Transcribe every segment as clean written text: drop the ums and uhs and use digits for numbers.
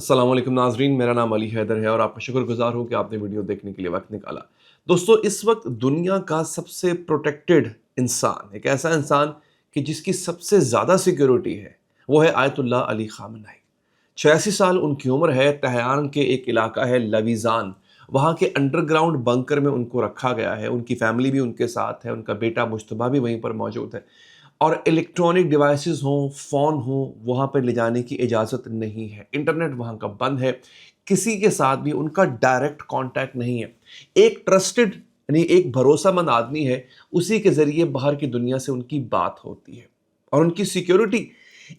अस्सलाम वालेकुम नाजरीन, मेरा नाम अली हैदर है और आपका शुक्रगुजार हूँ कि आपने वीडियो देखने के लिए वक्त निकाला। दोस्तों, इस वक्त दुनिया का सबसे प्रोटेक्टेड इंसान, एक ऐसा इंसान कि जिसकी सबसे ज़्यादा सिक्योरिटी है, वो है आयतुल्लाह अली खामनेई। 86 साल उनकी उम्र है। तेहरान के एक इलाका है लवीज़ान, वहाँ के अंडरग्राउंड बंकर में उनको रखा गया है। उनकी फैमिली भी उनके साथ है, उनका बेटा मुश्तबा भी वहीं पर मौजूद है। और इलेक्ट्रॉनिक डिवाइसेस हों, फ़ोन हों, वहाँ पर ले जाने की इजाज़त नहीं है। इंटरनेट वहाँ का बंद है। किसी के साथ भी उनका डायरेक्ट कांटेक्ट नहीं है। एक ट्रस्टेड यानी एक भरोसामंद आदमी है, उसी के ज़रिए बाहर की दुनिया से उनकी बात होती है। और उनकी सिक्योरिटी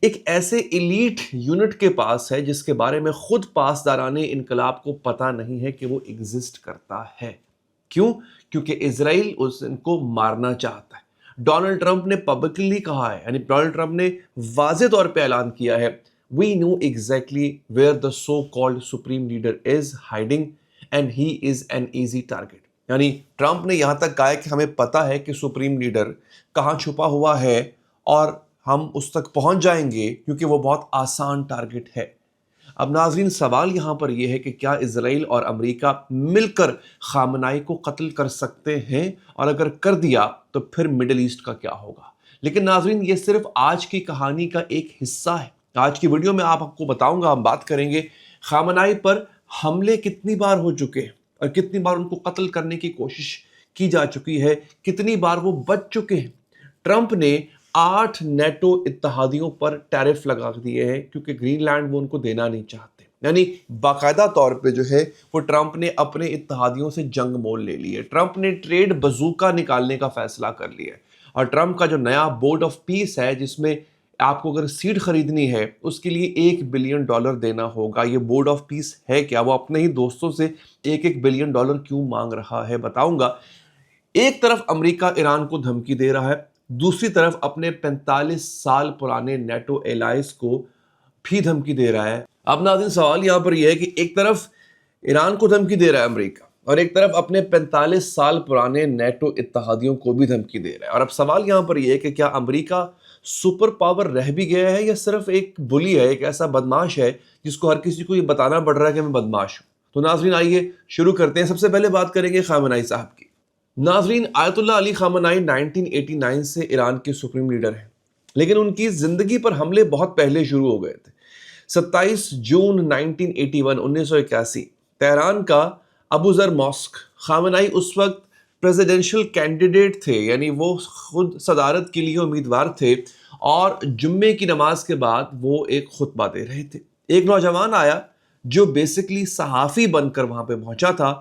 एक ऐसे एलीट यूनिट के पास है जिसके बारे में खुद पासदाराने इनकलाब को पता नहीं है कि वो एग्जिस्ट करता है। क्यों? क्योंकि इजराइल उनको मारना चाहता है। डोनाल्ड ट्रंप ने पब्लिकली कहा है, यानी डोनाल्ड ट्रंप ने वाज़े तौर पे ऐलान किया है, we know exactly where the so called supreme leader is hiding and he is an easy target. यानी ट्रंप ने यहां तक कहा है कि हमें पता है कि सुप्रीम लीडर कहां छुपा हुआ है और हम उस तक पहुंच जाएंगे क्योंकि वो बहुत आसान टारगेट है। अब नाज़रीन, सवाल यहाँ पर यह है कि क्या इजराइल और अमेरिका मिलकर खामनेई को कत्ल कर सकते हैं, और अगर कर दिया तो फिर मिडिल ईस्ट का क्या होगा। लेकिन नाज़रीन, ये सिर्फ आज की कहानी का एक हिस्सा है। आज की वीडियो में आपको बताऊंगा, हम बात करेंगे खामनेई पर हमले कितनी बार हो चुके हैं और कितनी बार उनको कत्ल करने की कोशिश की जा चुकी है, कितनी बार वो बच चुके हैं। ट्रंप ने 8 नेटो इत्तेहादियों पर टैरिफ लगा दिए हैं क्योंकि ग्रीनलैंड वो उनको देना नहीं चाहते। यानी बाकायदा तौर पे जो है वो ट्रंप ने अपने इत्तेहादियों से जंग मोल ले ली है। ट्रंप ने ट्रेड बजूका निकालने का फैसला कर लिया है। और ट्रंप का जो नया बोर्ड ऑफ पीस है, जिसमें आपको अगर सीट खरीदनी है उसके लिए $1 बिलियन देना होगा। ये बोर्ड ऑफ पीस है क्या? वो अपने ही दोस्तों से $1 बिलियन क्यों मांग रहा है, बताऊंगा। एक तरफ अमेरिका ईरान को धमकी दे रहा है, दूसरी तरफ अपने 45 साल पुराने नेटो एलाइज को भी धमकी दे रहा है। अब नाज़रीन, सवाल यहां पर यह है कि एक तरफ ईरान को धमकी दे रहा है अमेरिका, और एक तरफ अपने 45 साल पुराने नेटो इत्तेहादियों को भी धमकी दे रहा है। और अब सवाल यहां पर यह है कि क्या अमेरिका सुपर पावर रह भी गया है या सिर्फ एक बुली है, एक ऐसा बदमाश है जिसको हर किसी को ये बताना पड़ रहा है कि मैं बदमाश हूं। तो नाज़रीन, आइए शुरू करते हैं। सबसे पहले बात करेंगे खामनेई साहब की। नाजरीन, आयतुल्लाह अली खामनेई 1989 से ईरान के सुप्रीम लीडर हैं, लेकिन उनकी ज़िंदगी पर हमले बहुत पहले शुरू हो गए थे। 27 जून 1981 तेहरान का अबू ज़र मॉस्क, खामनेई उस वक्त प्रेसिडेंशियल कैंडिडेट थे, यानी वो खुद सदारत के लिए उम्मीदवार थे, और जुम्मे की नमाज के बाद वो एक खुतबा दे रहे थे। एक नौजवान आया जो बेसिकली सहाफ़ी बनकर वहाँ पे पहुँचा था।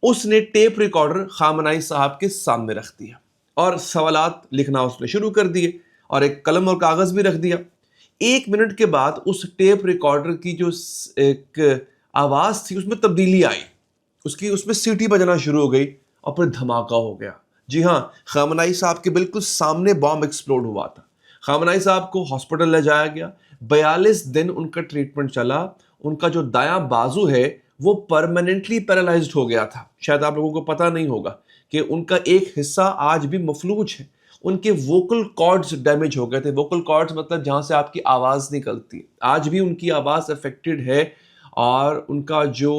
उसने टेप रिकॉर्डर खामनेई साहब के सामने रख दिया और सवालात लिखना उसने शुरू कर दिए और एक कलम और कागज़ भी रख दिया। 1 मिनट के बाद उस टेप रिकॉर्डर की जो एक आवाज़ थी उसमें तब्दीली आई, उसमें सीटी बजना शुरू हो गई और फिर धमाका हो गया। जी हाँ, खामनेई साहब के बिल्कुल सामने बॉम्ब एक्सप्लोड हुआ था। खामनेई साहब को हॉस्पिटल ले जाया गया। 42 दिन उनका ट्रीटमेंट चला। उनका जो दायां बाजू है वो परमानेंटली पैरालाइज्ड हो गया था। शायद आप लोगों को पता नहीं होगा कि उनका एक हिस्सा आज भी मफलूज है। उनके वोकल कॉर्ड्स डैमेज हो गए थे। वोकल कॉर्ड्स मतलब जहां से आपकी आवाज़ निकलती है, आज भी उनकी आवाज़ अफेक्टेड है और उनका जो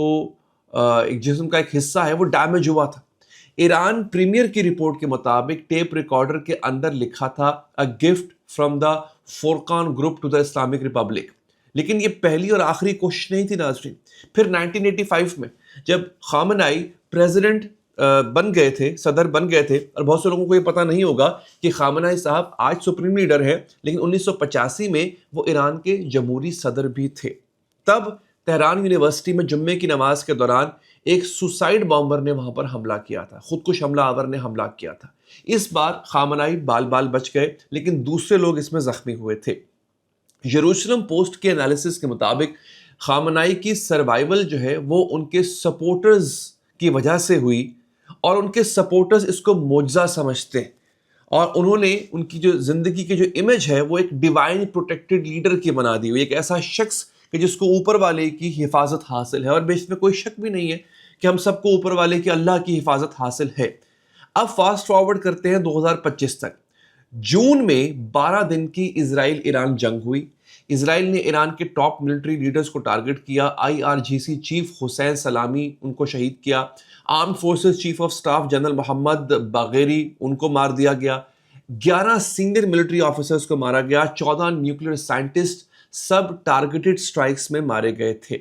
एक जिस्म का एक हिस्सा है वो डैमेज हुआ था। ईरान प्रीमियर की रिपोर्ट के मुताबिक टेप रिकॉर्डर के अंदर लिखा था, a gift from the Furqan group to the Islamic republic. लेकिन ये पहली और आखिरी कोशिश नहीं थी नाज़रीन। फिर 1985 में जब खामनेई प्रेसिडेंट बन गए थे, सदर बन गए थे, और बहुत से लोगों को ये पता नहीं होगा कि खामनेई साहब आज सुप्रीम लीडर हैं, लेकिन 1985 में वो ईरान के जमहूरी सदर भी थे। तब तेहरान यूनिवर्सिटी में जुम्मे की नमाज के दौरान एक सुसाइड बॉम्बर ने वहां पर हमला किया था, खुदकुश हमला आवर ने हमला किया था। इस बार खामनेई बाल बाल बच गए, लेकिन दूसरे लोग इसमें जख्मी हुए थे। यरूशलेम पोस्ट के एनालिसिस के मुताबिक खामनेई की सर्वाइवल जो है वो उनके सपोर्टर्स की वजह से हुई, और उनके सपोर्टर्स इसको मोजज़ा समझते हैं, और उन्होंने उनकी जो ज़िंदगी की जो इमेज है वो एक डिवाइन प्रोटेक्टेड लीडर की बना दी हुई, एक ऐसा शख्स कि जिसको ऊपर वाले की हिफाजत हासिल है। और बेशक में कोई शक भी नहीं है कि हम सबको ऊपर वाले की, अल्लाह की हिफाजत हासिल है। अब फास्ट फॉरवर्ड करते हैं 2025 तक। जून में 12 दिन की इजराइल ईरान जंग हुई। اسرائیل نے ایران کے ٹاپ ملٹری لیڈرز کو ٹارگٹ کیا. IRGC چیف حسین سلامی ان کو شہید کیا. Arm forces chief of staff general Mohammad Bagheri ان کو مار دیا گیا. 11 سینئر ملٹری آفیسرز کو مارا گیا. 14 نیوکلیئر سائنٹسٹ سب ٹارگیٹڈ سٹرائکس میں مارے گئے تھے.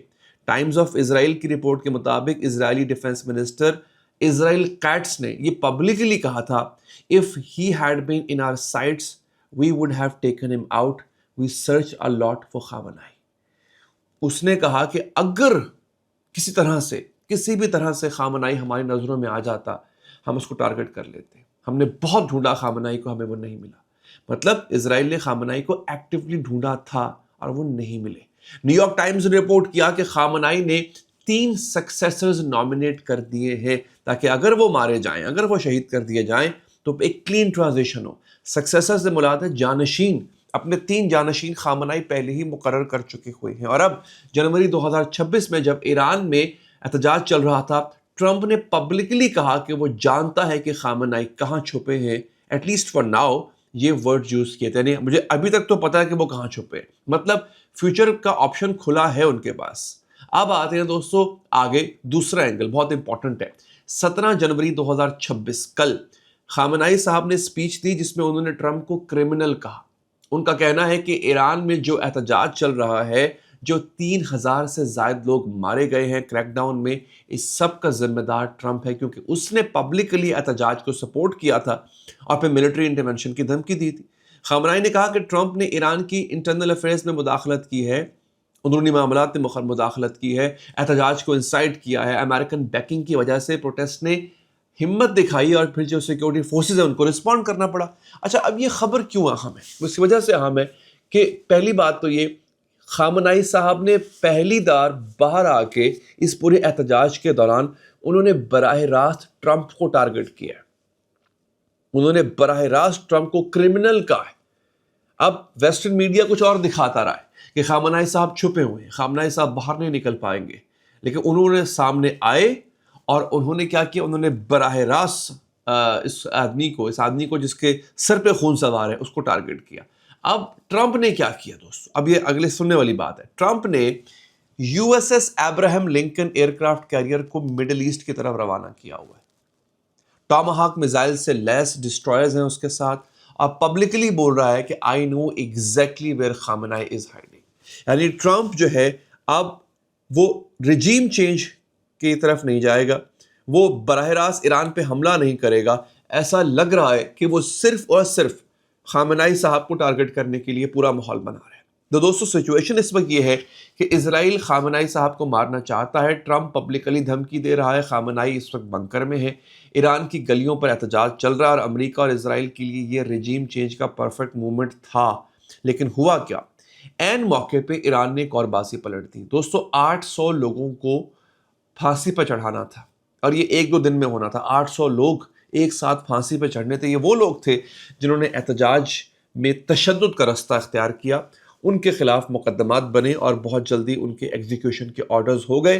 ٹائمز آف اسرائیل کی رپورٹ کے مطابق اسرائیلی ڈیفنس منسٹر اسرائیل کیٹس نے یہ پبلکلی کہا تھا, if he had been in our sights we would have taken him out, we searched a lot for Khamenei. اس نے کہا کہ اگر کسی بھی طرح سے خامنائی ہماری نظروں میں آ جاتا ہم اس کو ٹارگٹ کر لیتے. ہم نے بہت ڈھونڈا خامنائی کو, ہمیں وہ نہیں ملا. مطلب اسرائیل نے خامنائی کو ایکٹیولی ڈھونڈا تھا اور وہ نہیں ملے. نیو یارک ٹائمز نے رپورٹ کیا کہ خامنائی نے 3 سکسیسرز نامنیٹ کر دیے ہیں تاکہ اگر وہ مارے جائیں, اگر وہ شہید کر دیے جائیں تو ایک کلین ٹرانزیشن ہو. سکسیسر سے مراد ہے جانشین. اپنے 3 جانشین خامنائی پہلے ہی مقرر کر چکے ہوئے ہیں. اور اب جنوری 2026 میں جب ایران میں احتجاج چل رہا تھا, ٹرمپ نے پبلکلی کہا کہ وہ جانتا ہے کہ خامنائی کہاں چھپے ہیں. ایٹ لیسٹ فار ناؤ یہ ورڈ یوز کیے تھے. یعنی مجھے ابھی تک تو پتا ہے کہ وہ کہاں چھپے ہیں, مطلب فیوچر کا آپشن کھلا ہے ان کے پاس. اب آتے ہیں دوستو آگے, دوسرا اینگل بہت امپورٹنٹ ہے. 17 جنوری 2026 کل خامنائی صاحب نے اسپیچ دی جس میں انہوں نے ٹرمپ کو کرمنل کہا. ان کا کہنا ہے کہ ایران میں جو احتجاج چل رہا ہے, جو 3000 سے زائد لوگ مارے گئے ہیں کریک ڈاؤن میں, اس سب کا ذمہ دار ٹرمپ ہے, کیونکہ اس نے پبلکلی احتجاج کو سپورٹ کیا تھا اور پھر ملٹری انٹرونشن کی دھمکی دی تھی. خامنائی نے کہا کہ ٹرمپ نے ایران کی انٹرنل افیئرز میں مداخلت کی ہے, اندرونی معاملات میں مداخلت کی ہے, احتجاج کو انسائٹ کیا ہے. امریکن بیکنگ کی وجہ سے پروٹیسٹ نے ہمت دکھائی اور پھر جو سیکیورٹی فورسز ہیں ان کو رسپونڈ کرنا پڑا. اچھا, اب یہ خبر کیوں اہم ہے؟ اس کی وجہ سے اہم ہے کہ پہلی بات تو یہ, خامنائی صاحب نے پہلی بار باہر آ کے اس پورے احتجاج کے دوران انہوں نے براہ راست ٹرمپ کو ٹارگٹ کیا. انہوں نے براہ راست ٹرمپ کو کرمنل کہا ہے. اب ویسٹرن میڈیا کچھ اور دکھاتا رہا ہے کہ خامنائی صاحب چھپے ہوئے ہیں, خامنائی صاحب باہر نہیں نکل پائیں گے, لیکن انہوں نے سامنے آئے اور انہوں نے کیا کیا, انہوں نے براہ راست اس آدمی کو جس کے سر پہ خون سوار ہے اس کو ٹارگٹ کیا. اب ٹرمپ نے کیا کیا دوستو, اب یہ اگلے سننے والی بات ہے. ٹرمپ نے USS Abraham Lincoln aircraft carrier کو مڈل ایسٹ کی طرف روانہ کیا ہوا ہے. ٹاماہاک میزائل سے لیس ڈسٹرائرز ہیں اس کے ساتھ, اور پبلکلی بول رہا ہے کہ I know exactly where Khamenei is hiding. یعنی ٹرمپ جو ہے اب وہ رجیم چینج کی طرف نہیں جائے گا, وہ براہ راست ایران پہ حملہ نہیں کرے گا. ایسا لگ رہا ہے کہ وہ صرف اور صرف خامنائی صاحب کو ٹارگٹ کرنے کے لیے پورا ماحول بنا رہا ہے. تو دوستو سچویشن اس وقت یہ ہے کہ اسرائیل خامنائی صاحب کو مارنا چاہتا ہے. ٹرمپ پبلکلی دھمکی دے رہا ہے. خامنائی اس وقت بنکر میں ہے. ایران کی گلیوں پر احتجاج چل رہا ہے, اور امریکہ اور اسرائیل کے لیے یہ رجیم چینج کا پرفیکٹ مومنٹ تھا. لیکن ہوا کیا, عین موقع پہ ایران نے ایک اور بازی پلٹ دی. دوستو 800 لوگوں کو پھانسی پہ چڑھانا تھا, اور یہ 1-2 دن میں ہونا تھا. 800 لوگ ایک ساتھ پھانسی پہ چڑھنے تھے. یہ وہ لوگ تھے جنہوں نے احتجاج میں تشدد کا رستہ اختیار کیا. ان کے خلاف مقدمات بنے اور بہت جلدی ان کے ایگزیکیوشن کے آرڈرز ہو گئے.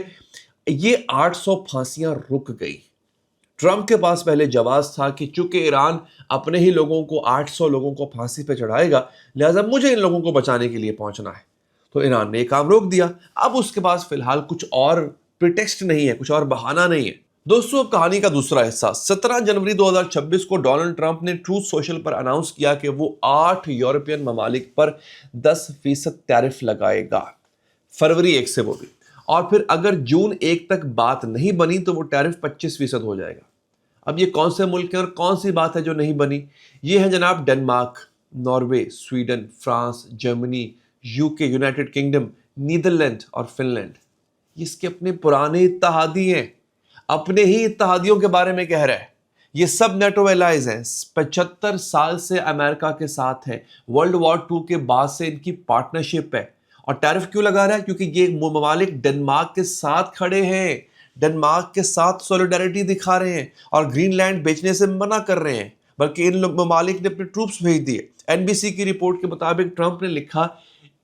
یہ 800 پھانسیاں رک گئی. ٹرمپ کے پاس پہلے جواز تھا کہ چونکہ ایران اپنے ہی لوگوں کو 800 لوگوں کو پھانسی پہ چڑھائے گا, لہٰذا مجھے ان لوگوں کو بچانے کے لیے پہنچنا ہے. تو ایران نے یہ کام روک دیا. اب اس کے پاس فی الحال کچھ اور پریٹیکسٹ نہیں ہے, کچھ اور بہانہ نہیں ہے. دوستو اب کہانی کا دوسرا حصہ. 17 جنوری 2026 کو ڈونلڈ ٹرمپ نے ٹروتھ سوشل پر اناؤنس کیا کہ وہ 8 یورپین ممالک پر 10% ٹیرف لگائے گا, فروری 1 سے وہ بھی. اور پھر اگر جون 1 تک بات نہیں بنی تو وہ ٹیرف 25% ہو جائے گا. اب یہ کون سے ملک ہیں اور کون سی بات ہے جو نہیں بنی؟ یہ ہے جناب Denmark, Norway, Sweden, France, Germany, UK, United kingdom, Netherland اور فن لینڈ. یہ اس کے اپنے پرانے اتحادی ہیں, اپنے ہی اتحادیوں کے بارے میں کہہ رہا ہے. یہ سب نیٹو ایلائز ہیں, 75 سال سے امریکہ کے ساتھ ہیں, ورلڈ وار 2 کے بعد سے ان کی پارٹنرشپ ہے. اور ٹیرف کیوں لگا رہا ہے؟ کیونکہ یہ ممالک ڈنمارک کے ساتھ کھڑے ہیں, ڈنمارک کے ساتھ سولیڈیرٹی دکھا رہے ہیں اور گرین لینڈ بیچنے سے منع کر رہے ہیں, بلکہ ان ممالک نے اپنے ٹروپس بھیج دیے. NBC کی رپورٹ کے مطابق ٹرمپ نے لکھا,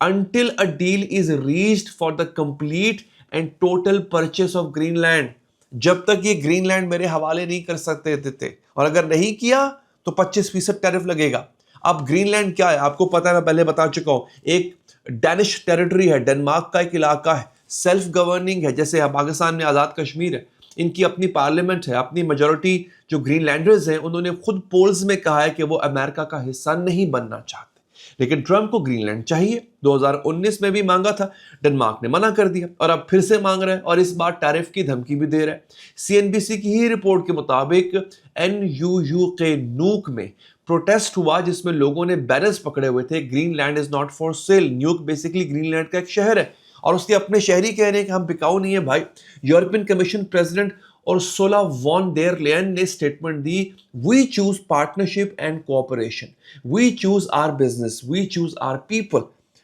until a deal is reached for the complete and total purchase of Greenland, جب تک یہ گرین لینڈ میرے حوالے نہیں کر سکتے تھے, اور اگر نہیں کیا تو 25% ٹیرف لگے گا. اب گرین لینڈ کیا ہے آپ کو پتا ہے, میں پہلے بتا چکا ہوں. ایک डैनिश टेरिटरी है, डेनमार्क का एक इलाका है, सेल्फ गवर्निंग है, जैसे पाकिस्तान में आज़ाद कश्मीर है, इनकी अपनी पार्लियामेंट है, अपनी मेजॉरिटी जो ग्रीनलैंडर्स हैं उन्होंने खुद पोल्स में कहा है कि वो अमेरिका का हिस्सा नहीं बनना चाहते, लेकिन ट्रंप को ग्रीनलैंड चाहिए। 2019 में भी मांगा था, डेनमार्क ने मना कर दिया और अब फिर से मांग रहा है और इस बार टैरिफ की धमकी भी दे रहा है। सीएनबीसी की ही रिपोर्ट के मुताबिक एनयूयू के नूक में प्रोटेस्ट हुआ जिसमें लोगों ने बैनर्स पकड़े हुए थे, Greenland is not for sale. न्यूक basically Greenland का एक शहर है और उसके अपने शहरी कह रहे हैं कि हम बिकाऊ नहीं है भाई। European Commission president Ursula von der Leyen ने स्टेटमेंट दी, we choose partnership and cooperation, we choose our business, we choose our people.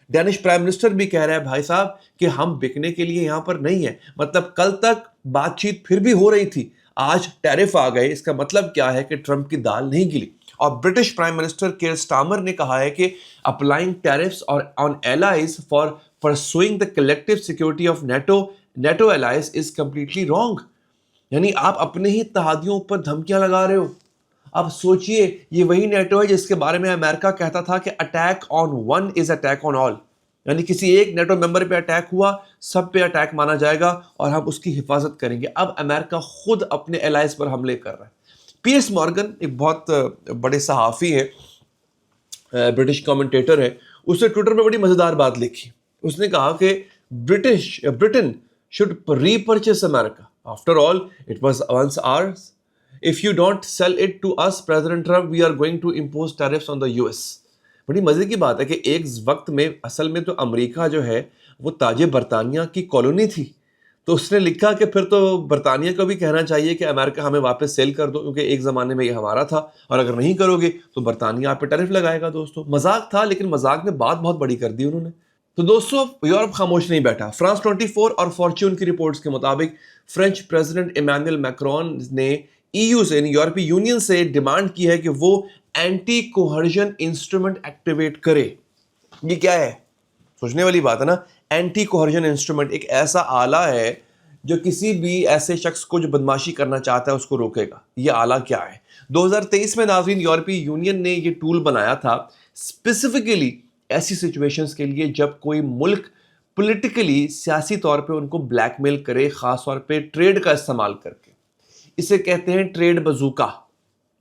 Danish prime minister भी कह रहा है भाई साहब कि हम बिकने के लिए यहां पर नहीं है। मतलब कल तक बातचीत फिर भी हो रही थी, आज टैरिफ आ गए, इसका मतलब क्या है कि ट्रंप की दाल नहीं गिली। और British prime minister care Starmer ने कहा है कि applying tariffs on allies for pursuing the collective security of NATO allies is completely wrong. यानी आप अपने ही इत्तेहादियों पर धमकियां लगा रहे हो। अब सोचिए, ये वही नेटो है जिसके बारे में अमेरिका कहता था कि attack on one is attack on all, यानी किसी एक नेटो मेंबर पे अटैक हुआ सब पे अटैक माना जाएगा और हम उसकी हिफाजत करेंगे। अब अमेरिका खुद अपने एलाइज पर हमले कर रहा है। पियर्स मॉर्गन एक बहुत बड़े सहाफ़ी है, ब्रिटिश कमेंटेटर है, उसने ट्विटर पे बड़ी मज़ेदार बात लिखी। उसने कहा कि Britain should repurchase America, after all it was once ours, if you don't sell it to us president Trump we are going to impose tariffs on the US. बड़ी मज़े की बात है कि एक वक्त में असल में तो अमेरिका जो है वो ताजे बरतानिया की कॉलोनी थी, तो उसने लिखा कि फिर तो बरतानिया को भी कहना चाहिए कि अमेरिका हमें वापस सेल कर दो, क्योंकि एक ज़माने में ये हमारा था और अगर नहीं करोगे तो बरतानिया आप पे टैरिफ लगाएगा। दोस्तों मजाक था, लेकिन मजाक में बात बहुत बड़ी कर दी उन्होंने। तो दोस्तों यूरोप खामोश नहीं बैठा। फ्रांस 24 और फॉर्च्यून की रिपोर्ट्स के मुताबिक फ्रेंच प्रेसिडेंट इमैनुअल मैक्रोन ने ईयू से, यूरोपीय यूनियन से डिमांड की है कि वो एंटी कोहर्जन इंस्ट्रूमेंट एक्टिवेट करे। ये क्या है? सोचने वाली बात है ना। एंटी कोहर्जन इंस्ट्रूमेंट एक ऐसा आला है जो किसी भी ऐसे शख्स को जो बदमाशी करना चाहता है उसको रोकेगा। ये आला क्या है? 2023 में नाज़रीन यूरोपीय यूनियन ने ये टूल बनाया था स्पेसिफिकली ऐसी सिचुएशंस के लिए जब कोई मुल्क पॉलिटिकली सियासी तौर पे उनको ब्लैकमेल करे, खास तौर पे ट्रेड का इस्तेमाल करके। इसे कहते हैं ट्रेड बजूका।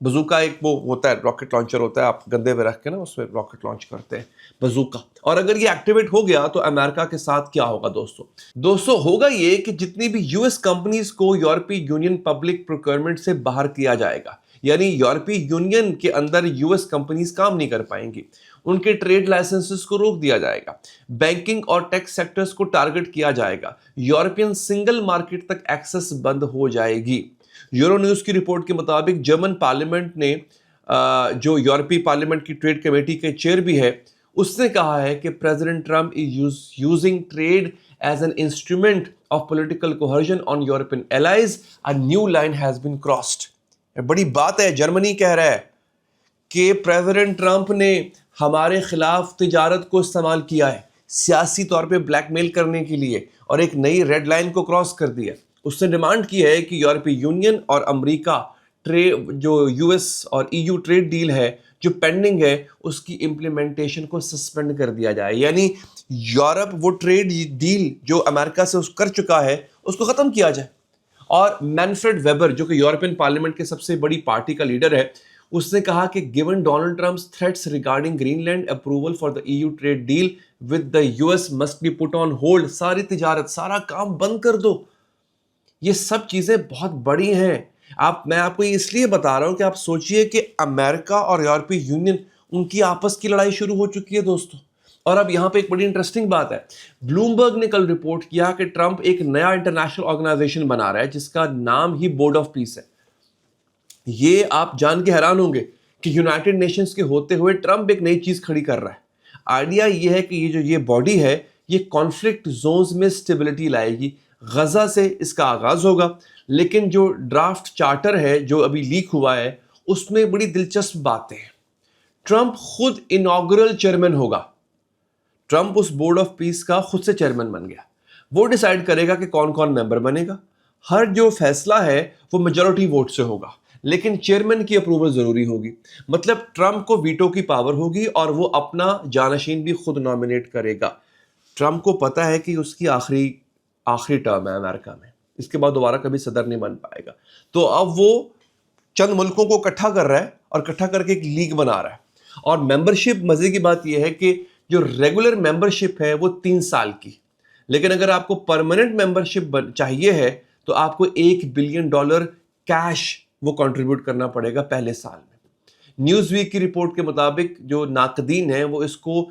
बजूका एक वो होता है, रॉकेट लॉन्चर होता है, आप गंदे पे रख के ना उसमें रॉकेट लॉन्च करते हैं, बजूका। और अगर ये एक्टिवेट हो गया तो अमेरिका के साथ क्या होगा दोस्तों होगा ये कि जितनी भी यूएस कंपनीज को यूरोपीय यूनियन पब्लिक प्रोक्योरमेंट से बाहर किया जाएगा, यानी यूरोपीय यूनियन के अंदर यूएस कंपनीज काम नहीं कर पाएंगी, उनके ट्रेड लाइसेंसेस को रोक दिया जाएगा, बैंकिंग और टेक सेक्टर्स को टारगेट किया जाएगा, यूरोपियन सिंगल मार्केट तक एक्सेस बंद हो जाएगी। यूरो न्यूज़ की रिपोर्ट के मुताबिक जर्मन पार्लियामेंट ने, जो यूरोपीय पार्लियामेंट की ट्रेड कमेटी के चेयर भी है, उसने कहा है कि president Trump is using trade as an instrument of political coercion on European allies, a new line has been crossed. बड़ी बात है, जर्मनी कह रहा है कि प्रेसिडेंट ट्रंप ने हमारे खिलाफ तिजारत को इस्तेमाल किया है सियासी तौर पे ब्लैकमेल करने के लिए और एक नई रेड लाइन को क्रॉस कर दिया। उसने डिमांड की है कि यूरोपीय यूनियन और अमेरिका ट्रेड, जो यूएस और ईयू ट्रेड डील है जो पेंडिंग है, उसकी इम्प्लीमेंटेशन को सस्पेंड कर दिया जाए। यानी यूरोप वो ट्रेड डील जो अमेरिका से कर चुका है उसको ख़त्म किया जाए। और मैनफ्रेड वेबर जो कि यूरोपियन पार्लियामेंट के सबसे बड़ी पार्टी का लीडर है, उसने कहा कि given Donald Trump's threats regarding Greenland approval for the EU trade deal with the US must be put on hold. सारी तिजारत, सारा काम बंद कर दो। ये सब चीज़ें बहुत बड़ी हैं। मैं आपको ये इसलिए बता रहा हूं कि आप सोचिए कि अमेरिका और यूरोपीय यूनियन, उनकी आपस की लड़ाई शुरू हो चुकी है दोस्तों। और अब यहाँ पे एक बड़ी इंटरेस्टिंग बात है, ब्लूमबर्ग ने कल रिपोर्ट किया कि ट्रंप एक नया इंटरनेशनल ऑर्गेनाइजेशन बना रहा है जिसका नाम ही बोर्ड ऑफ पीस है। ये आप जान के हैरान होंगे कि यूनाइटेड नेशंस के होते हुए ट्रंप एक नई चीज़ खड़ी कर रहा है। आइडिया ये है कि ये बॉडी है, ये कॉन्फ्लिक्ट जोन्स में स्टेबिलिटी लाएगी। गजा से इसका आगाज होगा, लेकिन जो ड्राफ्ट चार्टर है जो अभी लीक हुआ है उसमें बड़ी दिलचस्प बातें हैं। ट्रंप खुद इनॉग्रल चेयरमैन होगा। ट्रंप उस बोर्ड ऑफ पीस का खुद से चेयरमैन बन गया। वो डिसाइड करेगा कि कौन कौन मेंबर बनेगा। हर जो फैसला है वो मेजॉरिटी वोट से होगा, लेकिन चेयरमैन की अप्रूवल जरूरी होगी। मतलब ट्रंप को वीटो की पावर होगी और वो अपना जानशीन भी खुद नॉमिनेट करेगा। ٹرمپ کو پتا ہے کہ اس کی آخری ٹرم ہے امریکہ میں، اس کے بعد دوبارہ کبھی صدر نہیں بن پائے گا، تو اب وہ چند ملکوں کو اکٹھا کر رہا ہے اور اکٹھا کر کے ایک لیگ بنا رہا ہے. اور ممبرشپ، مزے کی بات یہ ہے کہ جو ریگولر ممبرشپ ہے وہ 3 سال کی، لیکن اگر آپ کو پرماننٹ ممبرشپ چاہیے ہے تو آپ کو $1 بلین کیش وہ کنٹریبیوٹ کرنا پڑے گا پہلے سال میں. نیوز ویک کی رپورٹ کے مطابق جو ناقدین ہیں وہ اس کو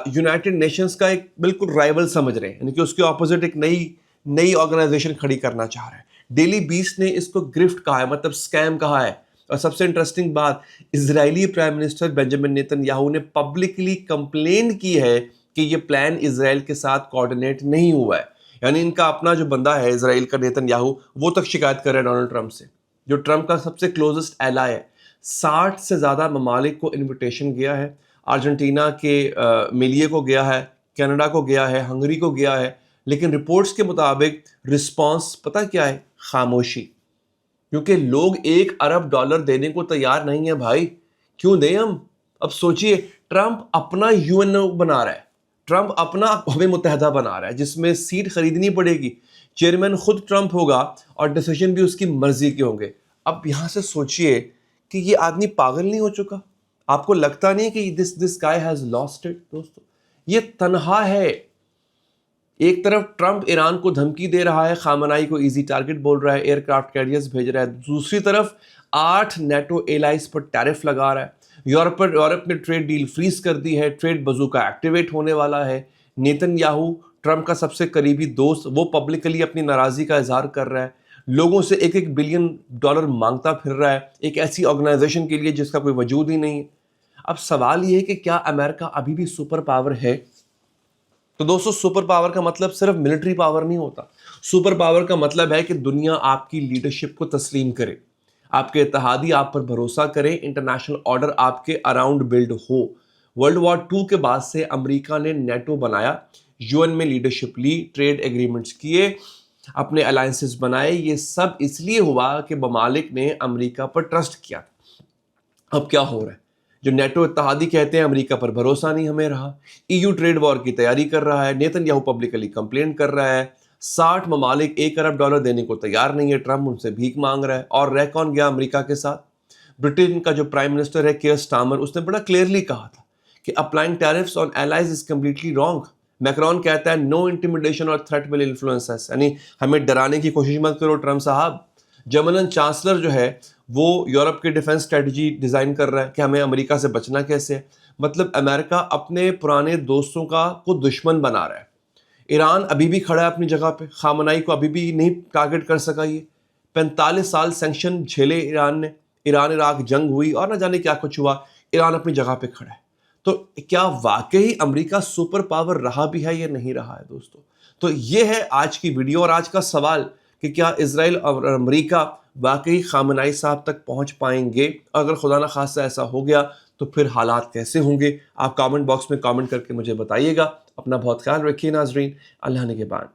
یونائٹڈ نیشنز کا ایک بالکل رائیول سمجھ رہے ہیں، یعنی کہ اس کے اپوزٹ ایک نئی آرگنائزیشن کھڑی کرنا چاہ رہے ہیں. ڈیلی 20 نے اس کو گرفٹ کہا ہے، مطلب اسکیم کہا ہے. اور سب سے انٹرسٹنگ بات، اسرائیلی prime minister Benjamin Netanyahu نے پبلکلی کمپلین کی ہے کہ یہ پلان اسرائیل کے ساتھ کوآرڈینیٹ نہیں ہوا ہے. یعنی ان کا اپنا جو بندہ ہے اسرائیل کا، نیتن یاہو، وہ تک شکایت کر رہا ہے ڈونلڈ ٹرمپ سے، جو ٹرمپ کا سب سے کلوزسٹ ایلائی ہے. 60 سے زیادہ ممالک کو انویٹیشن گیا ہے، ارجنٹینا کے میلیے کو گیا ہے، کینیڈا کو گیا ہے، ہنگری کو گیا ہے، لیکن رپورٹس کے مطابق رسپانس پتہ کیا ہے؟ خاموشی. کیونکہ لوگ $1 ارب دینے کو تیار نہیں ہیں بھائی. کیوں دیں ہم؟ اب سوچئے، ٹرمپ اپنا UNO بنا رہا ہے، ٹرمپ اپنا اقوام متحدہ بنا رہا ہے جس میں سیٹ خریدنی پڑے گی، چیئرمین خود ٹرمپ ہوگا اور ڈیسیژن بھی اس کی مرضی کے ہوں گے. اب یہاں سے سوچئے کہ یہ آدمی پاگل نہیں ہو چکا؟ آپ کو لگتا نہیں کہ this guy has lost it؟ دوستو یہ تنہا ہے. ایک طرف ٹرمپ ایران کو دھمکی دے رہا ہے، خامنائی کو ایزی ٹارگٹ بول رہا ہے، ایئر کرافٹ کیریئرز بھیج رہا ہے، دوسری طرف 8 نیٹو ایلائز پر ٹیرف لگا رہا ہے. یورپ نے ٹریڈ ڈیل فریز کر دی ہے، ٹریڈ بزوکا ایکٹیویٹ ہونے والا ہے. نیتن یاہو ٹرمپ کا سب سے قریبی دوست، وہ پبلکلی اپنی ناراضی کا اظہار کر رہا ہے، لوگوں سے $1 بلین مانگتا پھر رہا ہے ایک ایسی آرگنائزیشن کے لیے جس کا کوئی وجود ہی نہیں ہے. اب سوال یہ ہے کہ کیا امریکہ ابھی بھی سپر پاور ہے؟ تو دوستو، سپر پاور کا مطلب صرف ملٹری پاور نہیں ہوتا. سپر پاور کا مطلب ہے کہ دنیا آپ کی لیڈرشپ کو تسلیم کرے، آپ کے اتحادی آپ پر بھروسہ کریں، انٹرنیشنل آرڈر آپ کے اراؤنڈ بلڈ ہو. ورلڈ وار 2 کے بعد سے امریکہ نے نیٹو بنایا، UN میں لیڈرشپ لی، ٹریڈ ایگریمنٹس کیے، اپنے الائنسز بنائے. یہ سب اس لیے ہوا کہ ممالک نے امریکہ پر ٹرسٹ کیا. اب کیا ہو رہا ہے؟ جو نیٹو اتحادی کہتے ہیں امریکہ پر بھروسہ نہیں ہمیں رہا، EU ٹریڈ وار کی تیاری کر رہا ہے، نیتن یاہو پبلکلی کمپلین کر رہا ہے، 60 ممالک $1 ارب دینے کو تیار نہیں ہے، ٹرمپ ان سے بھیک مانگ رہا ہے. اور رہ کون گیا امریکہ کے ساتھ؟ برٹن کا جو پرائم منسٹر ہے کیئر سٹارمر، اس نے بڑا کلیئرلی کہا تھا کہ applying tariffs on allies is completely wrong. Macron کہتا ہے نو انٹیمیڈیشن اور تھریٹ ول انفلوئنس اس، یعنی ہمیں ڈرانے کی کوشش مت کرو ٹرمپ صاحب. جرمن چانسلر جو ہے وہ یورپ کے ڈیفنس اسٹریٹجی ڈیزائن کر رہا ہے کہ ہمیں امریکہ سے بچنا کیسے ہے. مطلب امریکہ اپنے پرانے دوستوں کو دشمن بنا رہا ہے. ایران ابھی بھی کھڑا ہے اپنی جگہ پہ، خامنائی کو ابھی بھی نہیں ٹارگٹ کر سکا. یہ 45 سال سینکشن جھیلے ایران نے، ایران عراق جنگ ہوئی اور نہ جانے کیا کچھ ہوا، ایران اپنی جگہ پہ کھڑا ہے. تو کیا واقعی امریکہ سپر پاور رہا بھی ہے یا نہیں رہا ہے دوستو؟ تو یہ ہے آج کی ویڈیو اور آج کا سوال کہ کیا اسرائیل اور امریکہ واقعی خامنائی صاحب تک پہنچ پائیں گے؟ اگر خدا نہ خواستہ ایسا ہو گیا تو پھر حالات کیسے ہوں گے؟ آپ کامنٹ باکس میں کامنٹ کر کے مجھے بتائیے گا. اپنا بہت خیال رکھیے ناظرین. اللہ نگہبان.